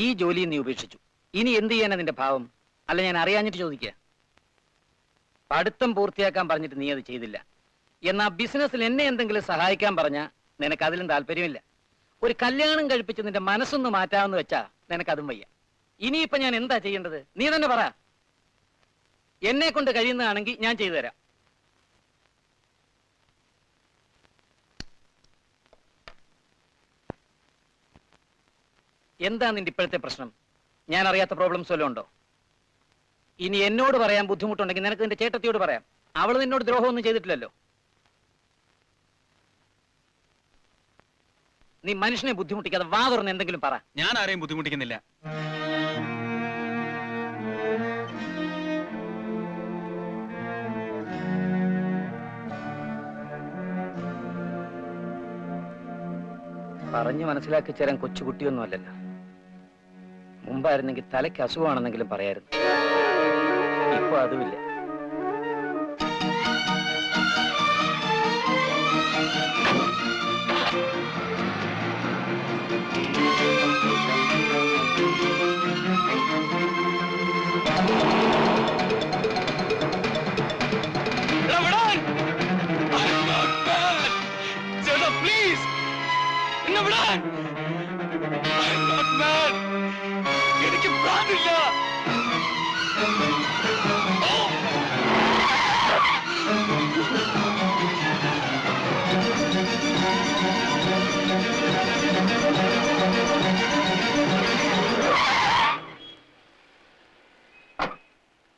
ഈ ജോലി നീ ഉപേക്ഷിച്ചു. ഇനി എന്ത് ചെയ്യാനാ നിന്റെ ഭാവം? അല്ല, ഞാൻ അറിയാഞ്ഞിട്ട് ചോദിക്കുക. പഠിത്തം പൂർത്തിയാക്കാൻ പറഞ്ഞിട്ട് നീ അത് ചെയ്തില്ല. എന്നാ ബിസിനസ്സിൽ എന്നെ എന്തെങ്കിലും സഹായിക്കാൻ പറഞ്ഞാ നിനക്ക് അതിലും താല്പര്യമില്ല. ഒരു കല്യാണം കഴിപ്പിച്ച് നിന്റെ മനസ്സൊന്ന് മാറ്റാമെന്ന് വെച്ചാ നിനക്കതും വയ്യ. ഇനിയിപ്പൊ ഞാൻ എന്താ ചെയ്യേണ്ടത്? നീ തന്നെ പറ. എന്നെ കൊണ്ട് കഴിയുന്നതാണെങ്കിൽ ഞാൻ ചെയ്തു തരാം. എന്താ നിന്റെ ഇപ്പോഴത്തെ പ്രശ്നം? ഞാൻ അറിയാത്ത പ്രോബ്ലംസ് വല്ലതും ഉണ്ടോ? ഇനി എന്നോട് പറയാൻ ബുദ്ധിമുട്ടുണ്ടെങ്കിൽ നിനക്ക് നിന്റെ ചേട്ടത്തിയോട് പറയാം. അവൾ നിന്നോട് ദ്രോഹമൊന്നും ചെയ്തിട്ടില്ലല്ലോ. നീ മനുഷ്യനെ ബുദ്ധിമുട്ടിക്കാതെ വാ തുറന്ന് എന്തെങ്കിലും പറ. ഞാൻ ആരെയും ബുദ്ധിമുട്ടിക്കുന്നില്ല. പറഞ്ഞു മനസ്സിലാക്കി ചേരാൻ കൊച്ചുകുട്ടിയൊന്നും അല്ലല്ലോ. മുമ്പായിരുന്നെങ്കിൽ തലയ്ക്ക് അസുഖമാണെന്നെങ്കിലും പറയായിരുന്നു. ഇപ്പൊ അതുമില്ല. എനിക്ക് പ്രാണില്ല.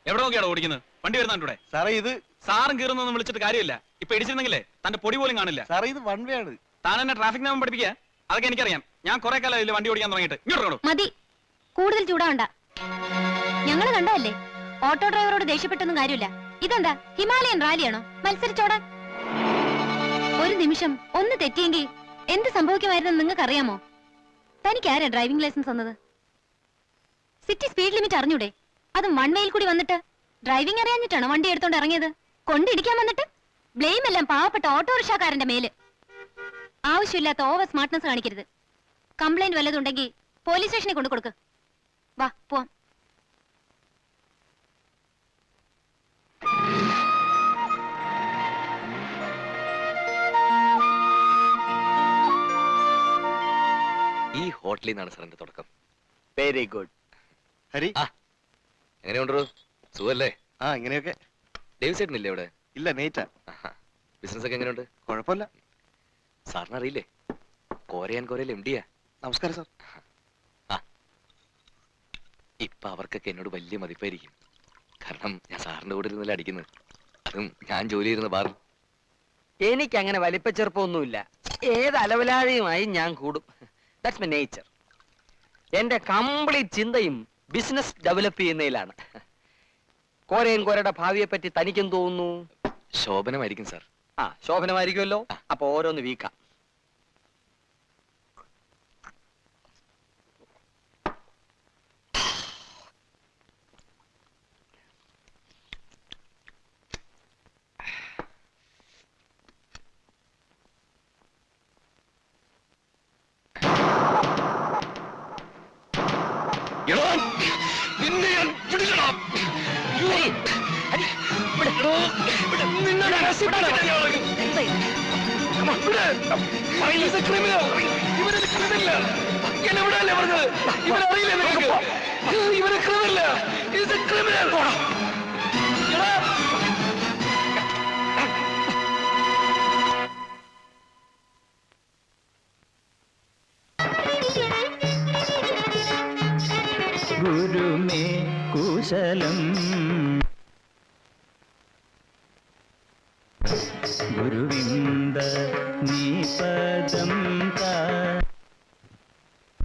എവിടെ നോക്കിയാണോ ഓടിക്കുന്നത്? വണ്ടി വരുന്നുണ്ടൂടെ? സാറേ, ഇത് സാറും കീറുന്നൊന്നും വിളിച്ചിട്ട് കാര്യമില്ല. ഇപ്പൊ ഇടിച്ചിരുന്നെങ്കിലേ തന്റെ പൊടി പോലും കാണില്ല. സാറേ, ഇത് വൺ വേ ആണ്. താൻ എന്നെ ട്രാഫിക് നിയമം പഠിപ്പിക്കുക? അതൊക്കെ എനിക്കറിയാം. ഞാൻ കുറെ കാലം ഇതിൽ വണ്ടി ഓടിക്കാൻ തുടങ്ങിയിട്ട്. ഇങ്ങോട്ട് മതി, കൂടുതൽ ചൂടാവണ്ട. ഞങ്ങള് കണ്ടതല്ലേ. ഓട്ടോ ഡ്രൈവറോട് ദേഷ്യപ്പെട്ടൊന്നും കാര്യമില്ല. ഇതെന്താ ഹിമാലയൻ റാലിയാണോ? മത്സരിച്ചോടാൻ. ഒരു നിമിഷം ഒന്ന് തെറ്റിയെങ്കിൽ എന്ത് സംഭവിക്കുമായിരുന്നു നിങ്ങൾക്ക് അറിയാമോ? തനിക്ക് ആരാ ഡ്രൈവിംഗ് ലൈസൻസ് തന്നത്? സിറ്റി സ്പീഡ് ലിമിറ്റ് അറിഞ്ഞൂടെ? അതും വൺ വേയിൽ കൂടി വന്നിട്ട്. ഡ്രൈവിംഗ് അറിയാഞ്ഞിട്ടാണോ വണ്ടി എടുത്തോണ്ട് ഇറങ്ങിയത്? കൊണ്ടിടിക്കാൻ വന്നിട്ട് ബ്ലെയിം എല്ലാം പാവപ്പെട്ട ഓട്ടോറിക്ഷക്കാരന്റെ മേല്. ആവശ്യമില്ലാത്ത ഓവർ സ്മാർട്ട്നെസ് കാണിക്കരുത്. കംപ്ലൈന്റ് വല്ലതുണ്ടെങ്കിൽ പോലീസ് സ്റ്റേഷനിൽ കൊണ്ടു കൊടുക്ക്. വാ പോവാം. ഈ ഹോട്ടലിൽ നിന്നാണ് സാറിന്റെ തുടക്കം. Very good. ഹരി, എങ്ങനെയുണ്ടോ? സുഖല്ലേ? ഇങ്ങനെയൊക്കെ. ഡേവിസ് ചേട്ടനില്ലേ ഇവിടെ? ഇല്ല, നെയ്റ്റാ. ബിസിനസ് ഒക്കെ എങ്ങനെയുണ്ട്? കുഴപ്പമില്ല. സാറിന് അറിയില്ലേ, കോരയാൻ കോരയിൽ MD-യാ. നമസ്കാരം സാർ. ഇപ്പൊ അവർക്കൊക്കെ എന്നോട് വലിയ മതിപ്പായിരിക്കും. കാരണം ഞാൻ സാറിന്റെ കൂടെ ഇരുന്നല്ലേ അടിക്കുന്നത്. അതും ഞാൻ ജോലി ചെയ്യുന്ന ബാറിൽ. എനിക്കങ്ങനെ വലിപ്പച്ചെറുപ്പമൊന്നുമില്ല. ഏത് അലവലാഴിയുമായി ഞാൻ കൂടും. That's my nature. എന്റെ കംപ്ലീറ്റ് ചിന്തയും ബിസിനസ് ഡെവലപ്പ് ചെയ്യുന്നതിലാണ്. കോരയൻ കോരയുടെ ഭാവിയെ പറ്റി തനിക്കും തോന്നുന്നു? ശോഭനമായിരിക്കും സാർ. ശോഭനമായിരിക്കുമല്ലോ. അപ്പൊ ഓരോന്ന് വീക്കാം. ഗുരുമേ കുശലം ഗുരുവിന്ദ നിപദം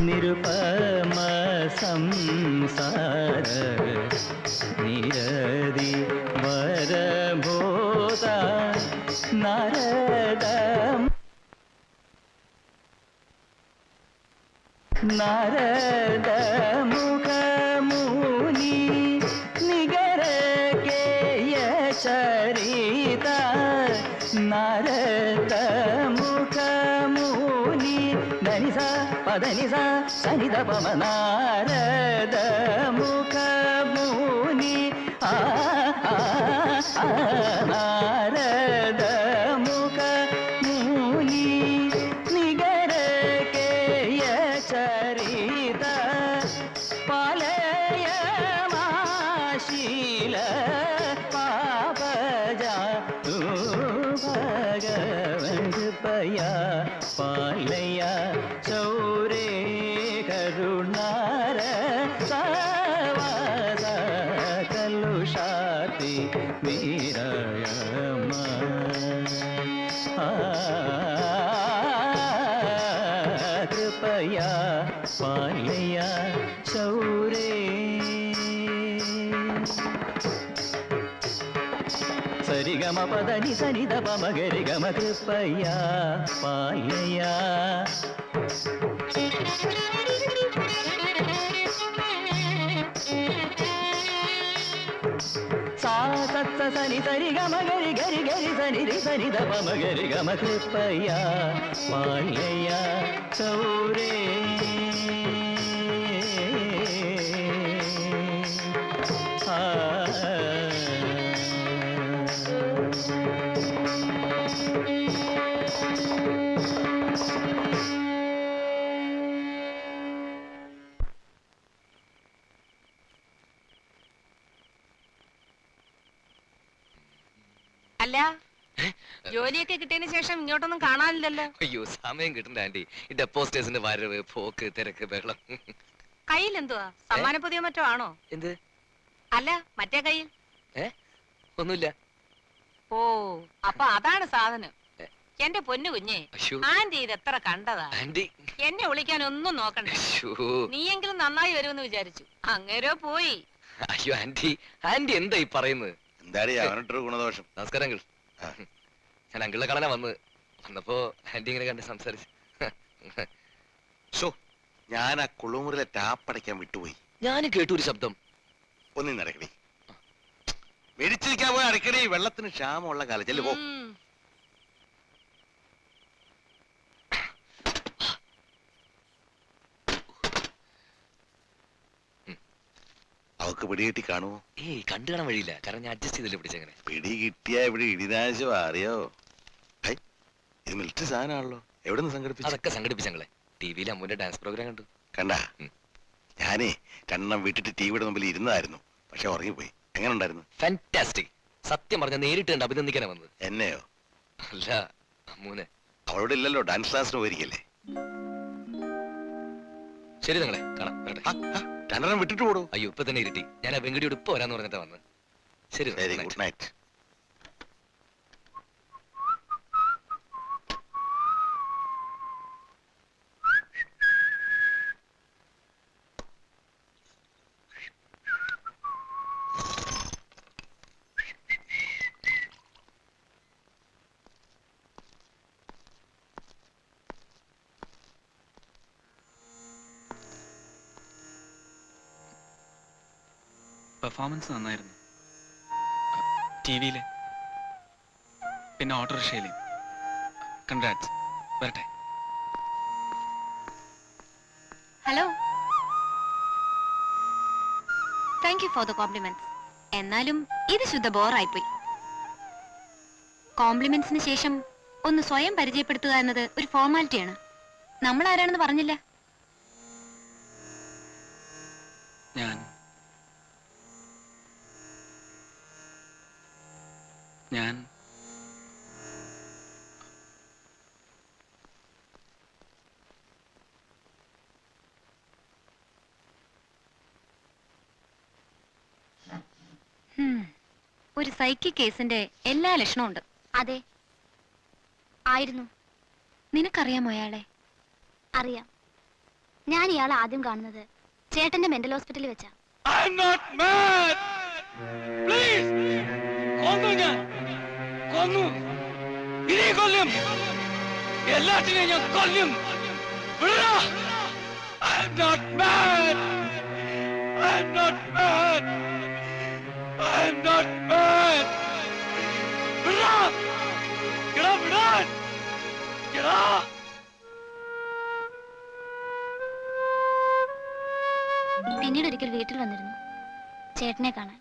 നിരുപമ സംസാര നിരതി വരബോധ നാരദം നാരദ മുഖമുനി നിഗര കേയ ചരിത നാരദ മുഖമുനി ധനിസ പ പദനി സനിത പമ നാരദ മുഖ മുനി നാരദ മുഖ മുനി നിഗര കേയ ചരിത പാലയമാശീല പാപജാ ഭഗവൻ കൃപയാ പാലയ ചൗരേ കരുണാര സവാസ കലുഷാതി വീരയമ കൃപയാ പാലയ ചൗരേ സരിഗമ പദനി സനിത പമ ഗരിഗമ കൃപയാ പാലയാ സാ സത്ത സനി സരിഗമ ഗരി ഗരി ഗരി സനി രി സനിത പമ ഗരിഗമ കൃപയാ പാലയാ ചൗരേ അല്ല, ജോലിയൊക്കെ കിട്ടിയതിന് ശേഷം ഇങ്ങോട്ടൊന്നും കാണാനില്ലല്ലോ. അയ്യോ സമയം കിട്ടണ്ട ആന്റി. ഈ ഡെപ്പോസ്റ്റേഴ്സിന്റെ വരവ് പോക്ക് തിരക്ക് ബഹളം. കയ്യിൽ എന്തുവാ, സമ്മാന പൊതിയോ മറ്റോ ആണോ? എന്ത്? അല്ല, മറ്റേ കയ്യിൽ ഒന്നുമില്ല. ഓ, അപ്പൊ അതാണ് സാധനം. എന്റെ പൊന്നു കുഞ്ഞേ, ആന്റി ഇത് എത്ര കണ്ടതാ. എന്നെ വിളിക്കാൻ ഒന്നും നോക്കണ്ട. നീയെങ്കിലും നന്നായി വരുമെന്ന് വിചാരിച്ചു. അങ്ങേരോ പോയി. അയ്യോ ആന്റി, ആന്റി എന്താ ഈ പറയുന്നത്? ഗുണദോഷം. നമസ്കാരം അങ്കിൾ. ഞാൻ അങ്കിളിനെ കാണാനാ വന്നപ്പോ ആന്റി ഇങ്ങനെ കണ്ട് സംസാരിച്ചു. ഞാൻ ആ കുളിമുറിലെ ടാപ്പടയ്ക്കാൻ വിട്ടുപോയി. ഞാൻ കേട്ടു ഒരു ശബ്ദം. ഒന്നും നടക്കണേ, മേടിച്ചിരിക്കാൻ പോയി അടക്കണേ. വെള്ളത്തിന് ക്ഷാമമുള്ള കാലം ചെല്ലു പോ. അവക്ക് പിടികിട്ടി കാണുമോ? ഏയ് കണ്ടു കാണാൻ വഴിയില്ല, കാരണം ഞാൻ അഡ്ജസ്റ്റ് ചെയ്തില്ല പിടിച്ചെങ്ങനെ. പിടി കിട്ടിയാ ഇവിടെ ഇടിനാശം അറിയോ? ഇത് മിലിറ്ററി സാധനമാണല്ലോ. എവിടെ നിന്ന് സംഘടിപ്പിച്ചു? അതൊക്കെ സംഘടിപ്പിച്ചങ്ങളെ. ടിവിയിൽ അമ്മൂന്റെ ഡാൻസ് പ്രോഗ്രാം കണ്ടു. കണ്ടാ? ഞാനേ രണ്ടെണ്ണം വിട്ടിട്ട് ടിവിയുടെ മുമ്പിൽ ഇരുന്നതായിരുന്നു, പക്ഷെ ഉറങ്ങിപ്പോയി. എങ്ങനെ ഉണ്ടായിരുന്നു? ഫാന്റാസ്റ്റിക്. സത്യം പറഞ്ഞ നേരിട്ട് കണ്ട് അഭിനന്ദിക്കാനാ വന്നത്. എന്നെയോ? അല്ല, അമ്മൂനെ. അവളോട് ഇല്ലല്ലോ, ഡാൻസ് ക്ലാസ്സിന് പോയിരിക്കല്ലേ. ശരി നിങ്ങളെ കാണാം. രണ്ടെണ്ണം വിട്ടിട്ട് പോടൂ. അയ്യോ ഇപ്പൊ തന്നെ ഇരുട്ടി. ഞാൻ ആ വെങ്കടിയോട് ഇപ്പൊ വരാന്ന് പറഞ്ഞിട്ടാ വന്നത്. ശരി, ഗുഡ് നൈറ്റ്. പെർഫോമൻസ് നന്നായിരുന്നു. ടിവിയിലെ പിന്നെ ഓട്ടോറിക്ഷയിലെയും. കൺഗ്രാറ്റ്സ്. വരട്ടെ. Hello, thank you for the compliments. എന്നാലും ഇത് ശുദ്ധ ബോറായിപ്പോയി. കോംപ്ലിമെന്റ്സിന് ശേഷം ഒന്ന് സ്വയം പരിചയപ്പെടുത്തുക എന്നത് ഒരു ഫോർമാലിറ്റിയാണ്. നമ്മൾ ആരാണെന്ന് പറഞ്ഞില്ല. ഞാൻ ഒരു സൈക്കിക് കേസിന്റെ എല്ലാ ലക്ഷണവും ഉണ്ട്. അതെ, ആയിരുന്നു. നിനക്കറിയാമോ അയാളെ? അറിയാം. ഞാൻ ഇയാളെ ആദ്യം കാണുന്നത് ചേട്ടന്റെ മെന്റൽ ഹോസ്പിറ്റലിൽ വെച്ചാ. എല്ലാത്തിനെയും ഞാൻ കൊല്ലും. I'm not mad. I'm not mad. I'm not mad. Get up, get up. പിന്നീട് ഒരിക്കൽ വീട്ടിൽ വന്നിരുന്നു ചേട്ടനെ കാണാൻ.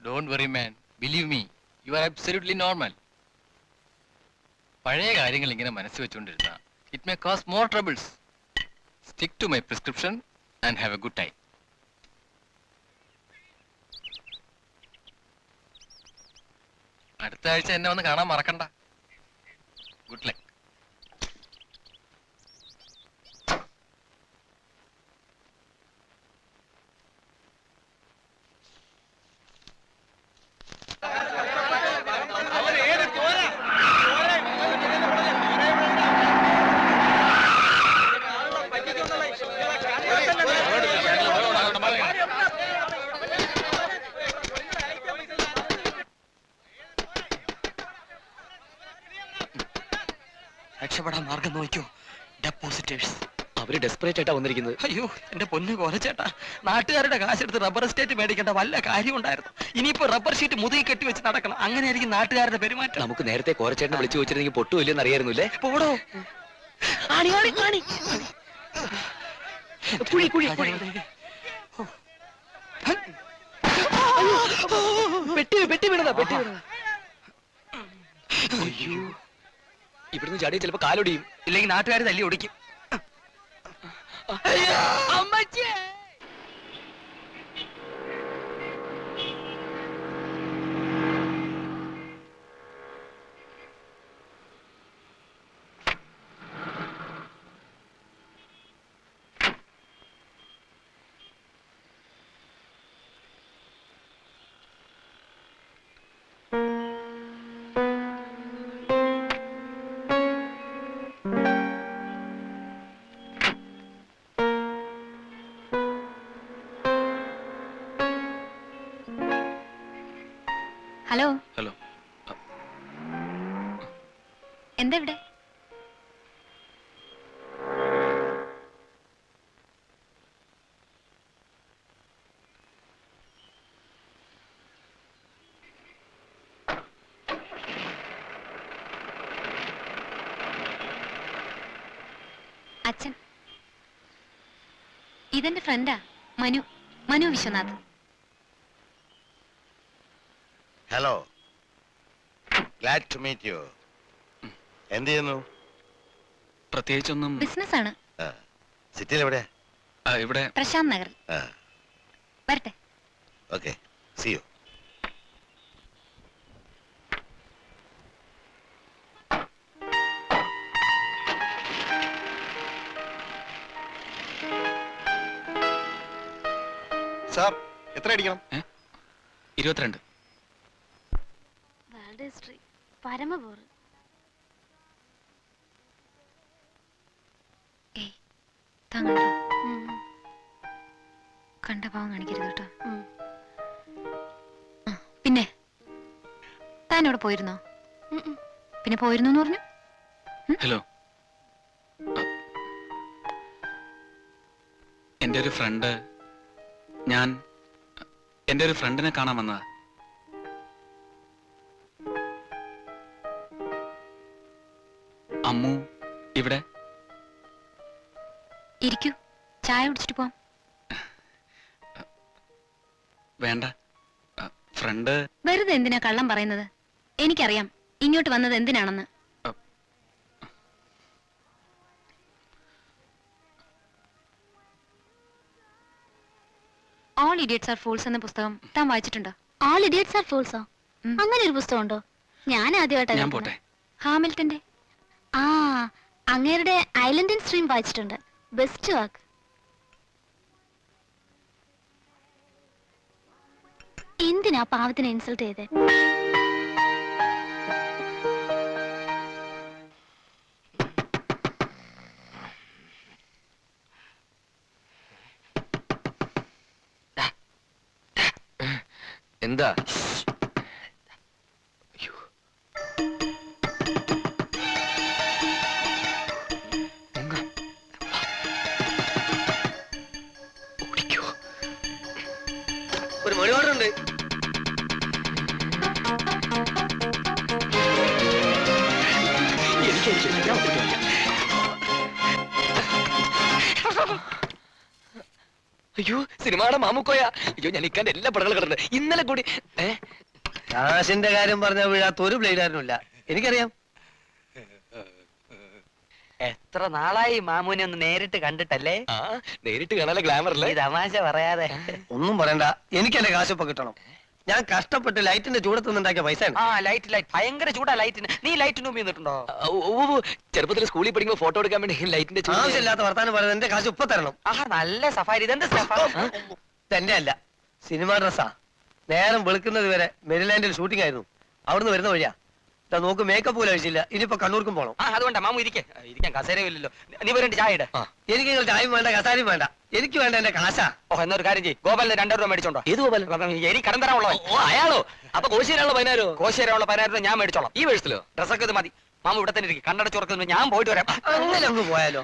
Don't worry man, believe me, you are absolutely normal. പഴയ കാര്യങ്ങൾ ഇങ്ങനെ മനസ്സ് വെച്ചുകൊണ്ടിരുന്ന it may cause more troubles. Stick to my prescription and have a good time. അടുത്ത ആഴ്ച എന്നെ വന്ന് കാണാൻ മറക്കണ്ട. Good luck. രക്ഷപ്പെടാൻ മാർഗം നോക്കിയോ? ഡെപ്പോസിറ്റേഴ്സ്. അവര് ഡെസ്പറേറ്റ് ആയിട്ടാ വന്നിരിക്കുന്നത്. അയ്യോ എന്റെ പൊന്നു കോലച്ചേട്ടാ, നാട്ടുകാരുടെ കാശെടുത്ത് റബ്ബർ എസ്റ്റേറ്റ് മേടിക്കേണ്ട വല്ല കാര്യം ഉണ്ടായിരുന്നു. ഇനിയിപ്പോ റബ്ബർ ഷീറ്റ് മുതുകി കെട്ടി വെച്ച് നടക്കണം. അങ്ങനെയായിരിക്കും നാട്ടുകാരുടെ പെരുമാറ്റം. നമുക്ക് നേരത്തെ കോരച്ചേട്ടനെ വിളിച്ചു വെച്ചിരുന്നെങ്കിൽ പൊട്ടുമില്ലെന്ന് അറിയായിരുന്നു അല്ലേ? പോടോ. ആണി ആണി ആണി. കുഴി കുഴി കുഴി. പെട്ടി പെട്ടി വീണതാ, പെട്ടി വീണതാ. അയ്യോ, ഇവിടുന്ന് ചാടിയ ചിലപ്പോ കാലൊടിയും. ഇല്ലെങ്കിൽ നാട്ടുകാർ തല്ലി ഒടിക്കും. ഹലോ. ഹലോ. എന്താ ഇവിടെ? അച്ഛൻ. ഇതെന്റെ ഫ്രണ്ടാ, Manu Viswanath. Hello, glad to meet you. എന്ത് ചെയ്യുന്നു? പ്രത്യേകിച്ചൊന്നും. ബിസിനസ് ആണ്. സിറ്റിയിൽ എവിടെയാ? ഇവിടെ പ്രശാന്ത് നഗർ. വരട്ടെ. Okay, see you. സാർ എത്ര അടിക്കണം? 22. വേൾഡ് ഹിസ്റ്ററി പരമപോറ്. ഏയ്, താങ്കളോ കണ്ട പാവം കാണിക്കരുത് കേട്ടോ. പിന്നെ താൻ ഇവിടെ പോയിരുന്നോ? പിന്നെ പോയിരുന്നു എന്ന് പറഞ്ഞു. ഹലോ, എൻ്റെ ഒരു ഫ്രണ്ട്, ഞാൻ എൻ്റെ ഒരു ഫ്രണ്ടിനെ കാണാൻ വന്നതാ. അമ്മു ഇവിടെ? ഇരിക്കൂ, ചായ കുടിച്ചിട്ട് പോവാം. വേണ്ട, ഫ്രണ്ട്. വെറുതെ എന്തിനാ കള്ളം പറയുന്നത്? എനിക്കറിയാം ഇങ്ങോട്ട് വന്നത് എന്തിനാണെന്ന്. ഓൾ ഇഡിയറ്റ്സ് ആർ ഫൂൾസ് എന്ന പുസ്തകം താൻ വായിച്ചിട്ടുണ്ടോ? ഓൾ ഇഡിയറ്റ്സ് ആർ ഫൂൾസോ? അങ്ങനെ ഒരു പുസ്തകം ഉണ്ടോ? ഞാൻ ആദ്യമായിട്ടാണ്. പോട്ടെ. ഹാമിൽട്ടന്റെ. ആ, അങ്ങേരുടെ ഐലൻഡ് ആൻഡ് സ്ട്രീം വായിച്ചിട്ടുണ്ട്. Best work. എന്തിനാ പാവത്തിനെ ഇൻസൾട്ട് ചെയ്തേ? എന്താ? ഒരു മണി ഓർഡർ ഉണ്ട്. അയ്യോ സിനിമയുടെ മാമുക്കോയ. അയ്യോ ഞാൻ ഇക്കാന്റെ എല്ലാ പടങ്ങളും കണ്ടിട്ടുണ്ട്. ഇന്നലെ കൂടി കാശിന്റെ കാര്യം പറഞ്ഞ വീഴാത്ത ഒരു ബ്ലേഡാരനുമില്ല, എനിക്കറിയാം. എത്ര നാളായി മാമൂനെ ഒന്ന് നേരിട്ട് കണ്ടിട്ടല്ലേ? നേരിട്ട് കാണാൻ ഗ്ലാമർ അല്ലേ? തമാശ പറയാതെ. ഒന്നും പറയണ്ട, എനിക്ക് എന്റെ കാശ് ഇപ്പൊ കിട്ടണം. ഞാൻ കഷ്ടപ്പെട്ട് ലൈറ്റിന്റെ ചൂടത്ത് നിന്നുണ്ടാക്കിയ പൈസ. ലൈറ്റ് ഭയങ്കര ചൂടാ ലൈറ്റിന്. നീ ലൈറ്റിന് മുമ്പ് നിന്നിട്ടുണ്ടോ? ചെറുപ്പത്തിൽ സ്കൂളിൽ പഠിക്കുമ്പോ ഫോട്ടോ എടുക്കാൻ വേണ്ടി ലൈറ്റിന്റെ ആവശ്യമില്ലാത്ത വർത്താനം പറയുന്നത്. എന്റെ കാശ് ഇപ്പൊ തരണം. നല്ല സഫാരി. ഇതെന്താ തന്നെ അല്ല, സിനിമ ഡ്രസ്സാ. നേരം വെളുക്കുന്നത് വരെ മെരിലാൻഡിൽ ഷൂട്ടിംഗ് ആയിരുന്നു. അവിടുന്ന് വരുന്ന വഴിയാ. നോക്ക്, മേക്കപ്പ് പോലും കഴിച്ചില്ല. ഇനിയിപ്പോ കണ്ണൂർക്കും പോണം. അതുകൊണ്ടാ മാമു ഇരിക്കാൻ കസേരയില്ലല്ലോ. നീ വരേണ്ട ചായ ഇട. എനിക്ക് നിങ്ങൾ ചായയും വേണ്ട കസാരയും വേണ്ട. എനിക്ക് വേണ്ട എന്റെ കാശാ. എന്നൊരു കാര്യം ചെയ്യ്, ഗോപാലിന് 2 രൂപ മേടിച്ചോണ്ടോ. ഏത് ഗോപാലൻ? എനിക്ക് കടം തരാനുള്ളോ? അയാളോ? അപ്പൊ കോശിയിലുള്ള 10,000. കോശേരയുള്ള 10,000 ഞാൻ മേടിച്ചോളാം. ഈ വേഴ്സിലോ? ഡ്രസ്സൊക്കെ ഇത് മതി. മാമു ഇവിടെ തന്നെ ഇരിക്കും. കണ്ണടച്ച് ഉറക്കുന്നു. ഞാൻ പോയിട്ട് വരാം. അങ്ങനെ അങ്ങ് പോയാലോ?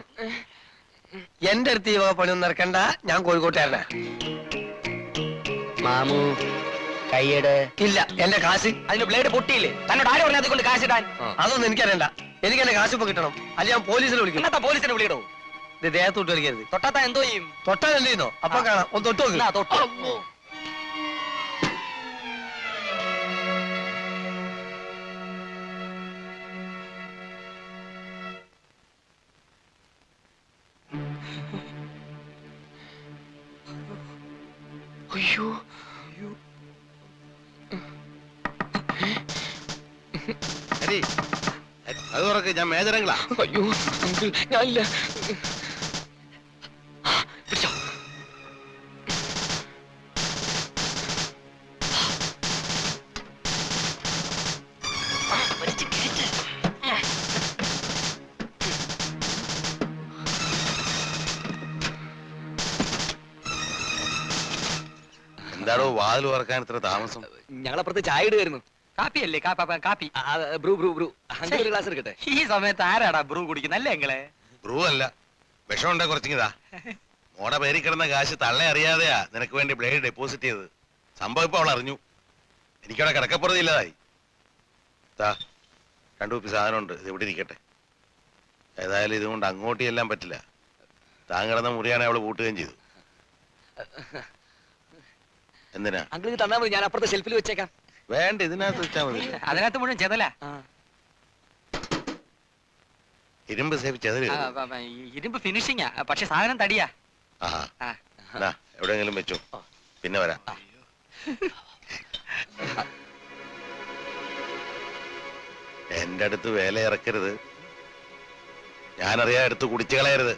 എന്റെ അടുത്ത് ഈ വക പണിയൊന്നും നടക്കണ്ട. ഞാൻ കോഴിക്കോട്ടുകാരനാ. മാമു കൈയ്യട്. ഇല്ല, എന്റെ കാശ്. അതിന് ബ്ലേഡ് പൊട്ടിയില്ലേ? തന്നോട് ആര് പറഞ്ഞത് കൊണ്ട് കാശ് ഇടാൻ? അതൊന്നും എനിക്കറിയണ്ട. എനിക്ക് എന്റെ കാശ് ഇപ്പൊ കിട്ടണം. അല്ല ഞാൻ പോലീസിനെ വിളിക്കും. എന്നാ പോലീസിനെ വിളിയിടോ. ഇത് ദേഹത്തോട്ട് കളിക്കരുത്. തൊട്ടാത്ത എന്തോ ചെയ്യും? തൊട്ടാൽ എന്ത് ചെയ്യുന്നോ? അപ്പൊ കാണാം. ഒന്ന് തൊട്ട് നോക്ക്. തൊട്ടോ. അയ്യോ അത് തുറക്ക്, ഞാൻ മേജരങ്ങളാ. അയ്യോ അങ്കിൾ ഞാനില്ല. പിടിച്ചോ. എന്താടോ വാതിൽ തുറക്കാൻ ഇത്ര താമസം? ഞങ്ങളപ്പുറത്ത് ചായ ഇടുമായിരുന്നു. കാപ്പിയല്ലേ? കാപ്പി. Bru Bru Bru. അങ്കിൾ ഒരു ഗ്ലാസ് എടുക്കട്ടെ? ഈ സമയത്ത് ആരാടാ ബ്രൂ കുടിക്കുന്നല്ലേ എങ്ങളെ? ബ്രൂ അല്ല, വിഷമുണ്ടെ കുറച്ചിങ്ങതാ. മോടെ പേരിൽ കിടന്ന കാശ് തള്ളെ അറിയാതെയാ നിനക്ക് വേണ്ടി ബ്ലേഡ് ഡെപ്പോസിറ്റ് ചെയ്തത്. സംഭവം ഇപ്പൊ അവൾ അറിഞ്ഞു. എനിക്കവിടെ കിടക്കപ്പുറത്ത് ഇല്ലാതായി. 2 കുപ്പി സാധനമുണ്ട്, ഇത് ഇവിടെ ഇരിക്കട്ടെ. ഏതായാലും ഇതുകൊണ്ട് അങ്ങോട്ട് ചെല്ലാൻ പറ്റില്ല. താൻ കിടന്ന മുറിയാണെ അവള് പൂട്ടുകയും ചെയ്തു. എന്തിനാ? അങ്കിൾ ഇത് തന്നാ മതി, ഞാൻ അപ്പുറത്തെ ഷെൽഫിൽ വെച്ചേക്കാം. വേണ്ട, ഇതിനകത്ത് വെച്ചാ മതി. അതിനകത്ത് മുഴുവൻ ചെതല. ഇരുമ്പ് സേഫ് ചെതല്. ഇരുമ്പ് ഫിനിഷിങ്ങാ, പക്ഷെ സാധനം തടിയാ. എവിടെയെങ്കിലും വെച്ചോ, പിന്നെ വരാം. എന്റെ അടുത്ത് വേല ഇറക്കരുത്. ഞാനറിയാ എടുത്ത് കുടിച്ചു കളയരുത്.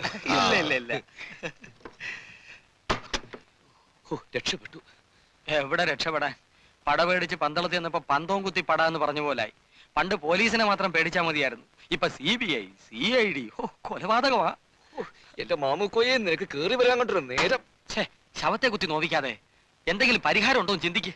ഇല്ല. രക്ഷപ്പെട്ടു. എവിടെ രക്ഷപ്പെടാൻ? പട പേടിച്ച് പന്തളത്തിൽ വന്നപ്പോ പന്തവും കുത്തി പട എന്ന് പറഞ്ഞ പോലായി. പണ്ട് പോലീസിനെ മാത്രം പേടിച്ചാ മതിയായിരുന്നു. ഇപ്പൊ CBI, CID. കൊലപാതകമാ. എന്റെ മാമുക്കോയെ നിനക്ക് കേറി വരാൻ കണ്ടൊരു നേരം. ശവത്തെ കുത്തി നോവിക്കാതെ എന്തെങ്കിലും പരിഹാരം ഉണ്ടോ ചിന്തിക്ക്.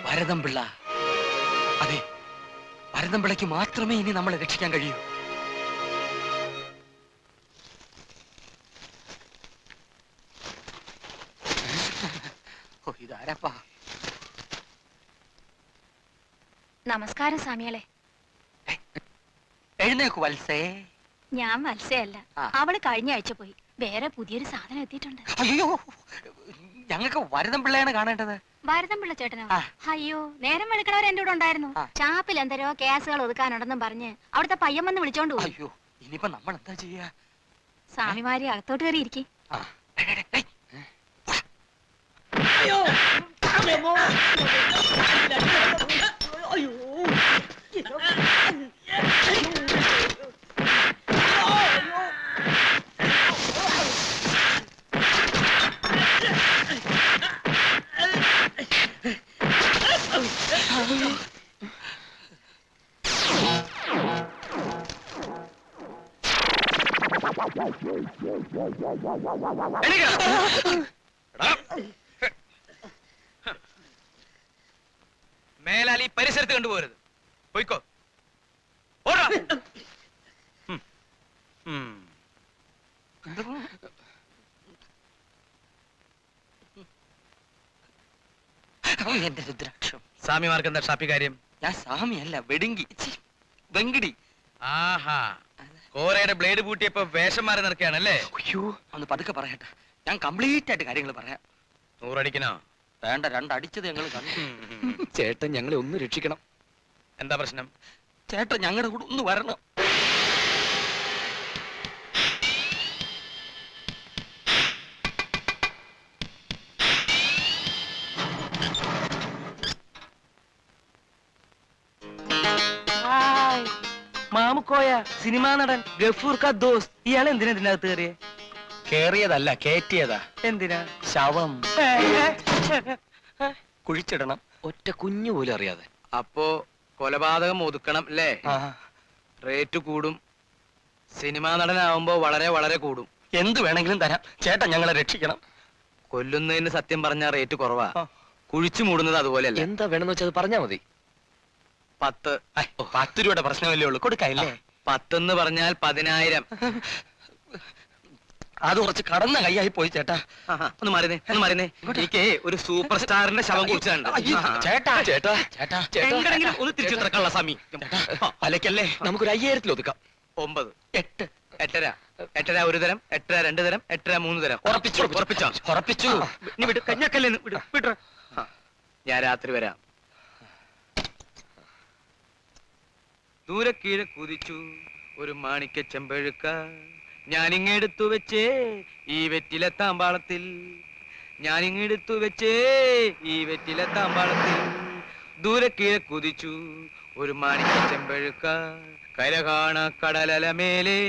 ഭരതംപിള്ള. അതെ, ഭരതംപിള്ളയ്ക്ക് മാത്രമേ ഇനി നമ്മളെ രക്ഷിക്കാൻ കഴിയൂ. ഇതാരപ്പാ? നമസ്കാരം സ്വാമികളെ. എഴുന്നേക്കു വത്സേ. ഞാൻ വത്സയല്ല, അവള് കഴിഞ്ഞ ആഴ്ച പോയി. വേറെ പുതിയൊരു സാധനം എത്തിയിട്ടുണ്ട്. അയ്യോ, ഞങ്ങൾക്ക് ഭരതംപിള്ളയാണ് കാണേണ്ടത്. ഭരതംപിള്ള ചേട്ടനോ? അയ്യോ, നേരം വെളുക്കണവർ എന്റെ കൂടെ ഉണ്ടായിരുന്നു. ചാപ്പിൽ എന്തരോ കേസുകൾ ഒതുക്കാനുണ്ടെന്നും പറഞ്ഞ് അവിടുത്തെ പയ്യൻ വന്ന് വിളിച്ചോണ്ട് പോയി. അയ്യോ, ഇനിയിപ്പോ നമ്മൾ എന്താ ചെയ്യാ? സ്വാമിമാരി അകത്തോട്ട് കയറി ഇരിക്കും. മേലാൽ ഈ പരിസരത്ത് കണ്ടുപോകരുത്. പോയിക്കോ. ഓടാ. എന്റെ രുദ്രാക്ഷം. സ്വാമിമാർക്ക് എന്താ ഷാപ്പി കാര്യം? ഞാൻ സ്വാമിയല്ല വെടുങ്കി വെങ്കിടി. ആഹാ, കോരയുടെ ബ്ലേഡ് പൂട്ടിയപ്പോ വേഷം മാറി നടക്കുകയാണല്ലേ? അയ്യോ, ഒന്ന് പതുക്കെ പറയട്ടെ, ഞാൻ കംപ്ലീറ്റ് ആയിട്ട് കാര്യങ്ങൾ പറയാം. 100 അടിക്കണോ? വേണ്ട, 2 അടിച്ചത് ഞങ്ങൾ കണ്ടു. ചേട്ടൻ ഞങ്ങളെ ഒന്ന് രക്ഷിക്കണം. എന്താ പ്രശ്നം? ചേട്ടൻ ഞങ്ങളുടെ കൂടെ ഒന്ന് വരണം. മാമുക്കോയ, സിനിമാ നടൻ ഗഫൂർ ക ദോസ്ത്. ഇയാൾ എന്തിനാ ഇതിനകത്ത് കയറിയേ? കേറിയതല്ല, കേറ്റിയതാ. എന്തിനാ? ശവം കുഴിച്ചിടണം. ഒറ്റ കുഞ്ഞു പോലും അറിയാതെ. അപ്പോ കൊലപാതകം ഒതുക്കണം അല്ലേ? റേറ്റ് കൂടും. സിനിമാ നടനാവുമ്പോ വളരെ വളരെ കൂടും. എന്ത് വേണമെങ്കിലും തരാം. ചേട്ടൻ ഞങ്ങളെ രക്ഷിക്കണം. കൊല്ലുന്നതിന് സത്യം പറഞ്ഞ റേറ്റ് കുറവാ, കുഴിച്ചു മൂടുന്നത് അതുപോലെയല്ല. എന്താ വേണമെന്ന് വെച്ചാൽ പറഞ്ഞാ മതി. 10 രൂപയുടെ പ്രശ്നമല്ലേ ഉള്ളൂ, കൊടുക്കല്ലേ? 10 പറഞ്ഞാൽ 10,000. അത് കുറച്ച് കടന്ന കൈയായി പോയി ചേട്ടാ. ഒന്ന് മാറിനേ, ഒന്ന് മാറിനേ. എനിക്ക് ഒരു സൂപ്പർ സ്റ്റാറിന്റെ ശവം കുറിച്ചുണ്ട്. ചേട്ടാ ചേട്ടാ ചേട്ടാ എങ്ങനെങ്കിലും ഒന്ന് തിരിച്ചു തിരക്കാനുള്ള സമി അലക്കല്ലേ. നമുക്കൊരു 5,000 ഒതുക്കാം. 9, 8, 8.5, 8.5 ഒരു തരം, 8.5 2 തരം, 8.5 3 തരം. ഉറപ്പിച്ചു ഉറപ്പിച്ചോ? ഉറപ്പിച്ചു. നീ വിട്, കഞ്ഞക്കല്ലേ വിട്. ഞാൻ രാത്രി വരാം. ദൂരെ കീഴെ കുതിച്ചു ഒരു മാണിക്ക ചെമ്പഴുക്ക, ഞാനിങ്ങെടുത്തു വെച്ചേ ഈ വെറ്റിലെ താമ്പാളത്തിൽ, ഞാനിങ്ങെടുത്തു വെച്ചേ ഈ വെറ്റിലെ താമ്പാളത്തിൽ. ദൂരെ കീഴെ കുതിച്ചു ഒരു മാണിക്ക ചെമ്പഴുക്ക, കര കാണ കടലല മേലെ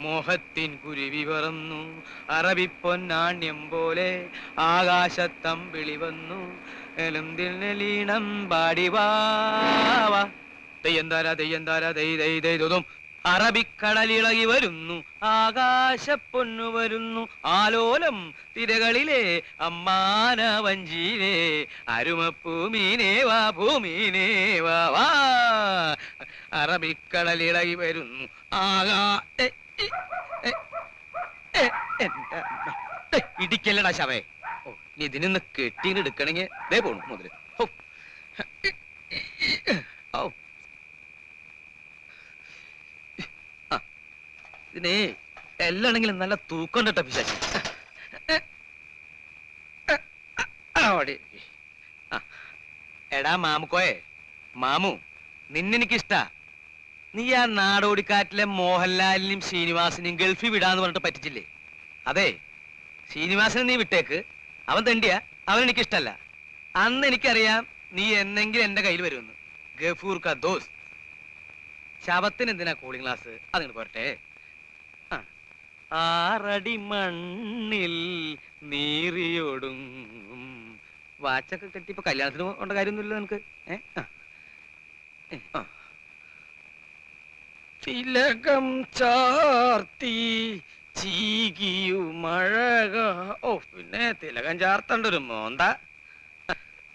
മോഹത്തിൻ കുരുവി പറന്നു, അറബിപ്പൊന്നാണ്യം പോലെ ആകാശത്തമ്പിളി വന്നു, എലുംതിൽനലീണം പാടിവാവാ തെയ്യന്താര തെയ്യന്താര തെയ് തെയ് തെയ്തും. അറബിക്കടലിളകി വരുന്നു, ആകാശപ്പൊന്നു വരുന്നു, ആലോലം തിരകളിലെ അമ്മാന വഞ്ചീവേ, അരുമപ്പൂമീനേ വാ ഭൂമീനേ വാ വാ. അറബിക്കടലിളകി വരുന്നു ഇടിക്കല്ലടാ ശവേ. നീ ഇതിനൊന്ന് കെട്ടിയെടുക്കണെങ്കിൽ ദേ പോണു മുതല്. ഇതിനെ എല്ലാണെങ്കിലും നല്ല തൂക്കം കേട്ട പിശാചി. എടാ മാമുക്കോയെ, മാമു നിന്നെനിക്കിഷ്ടാ. നീ ആ നാടോടിക്കാറ്റിലെ മോഹൻലാലിനെയും ശ്രീനിവാസിനെയും ഗൾഫിൽ വിടാന്ന് പറഞ്ഞിട്ട് പറ്റിച്ചില്ലേ? അതെ, ശ്രീനിവാസിനെ നീ വിട്ടേക്ക്, അവൻ തെണ്ടിയാ, അവൻ എനിക്കിഷ്ടല്ല. അന്ന് എനിക്കറിയാം നീ എന്നെങ്കിലും എന്റെ കയ്യിൽ വരുമെന്ന്. ഗഫൂർ ക ദോസ്ത്. ശവത്തിന് എന്തിനാ കൂളിംഗ് ഗ്ലാസ്? അതിങ്ങോട്ട് പോരട്ടെ. 6 അടി മണ്ണിൽ നീറിയൊടുങ്ങും. വാച്ചൊക്കെ കെട്ടിപ്പോ കല്യാണത്തിന് കൊണ്ട കാര്യമൊന്നുമില്ല നിനക്ക്. തിലകം ചാർത്തി ചീകിയുമഴക. ഓ, പിന്നെ തിലകം ചാർത്തണ്ട ഒരു മോന്ത.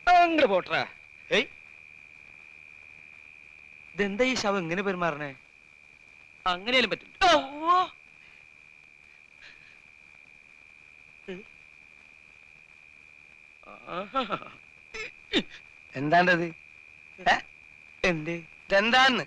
അങ്ങോട്ട് പോട്ടറാ. ഏയ്, ഇതെന്താ ഈ ശവം എങ്ങനെ പെരുമാറണേ? അങ്ങനെയാലും പറ്റും. എന്താണ്ടത്? എന്ത് ഇതെന്താന്ന്?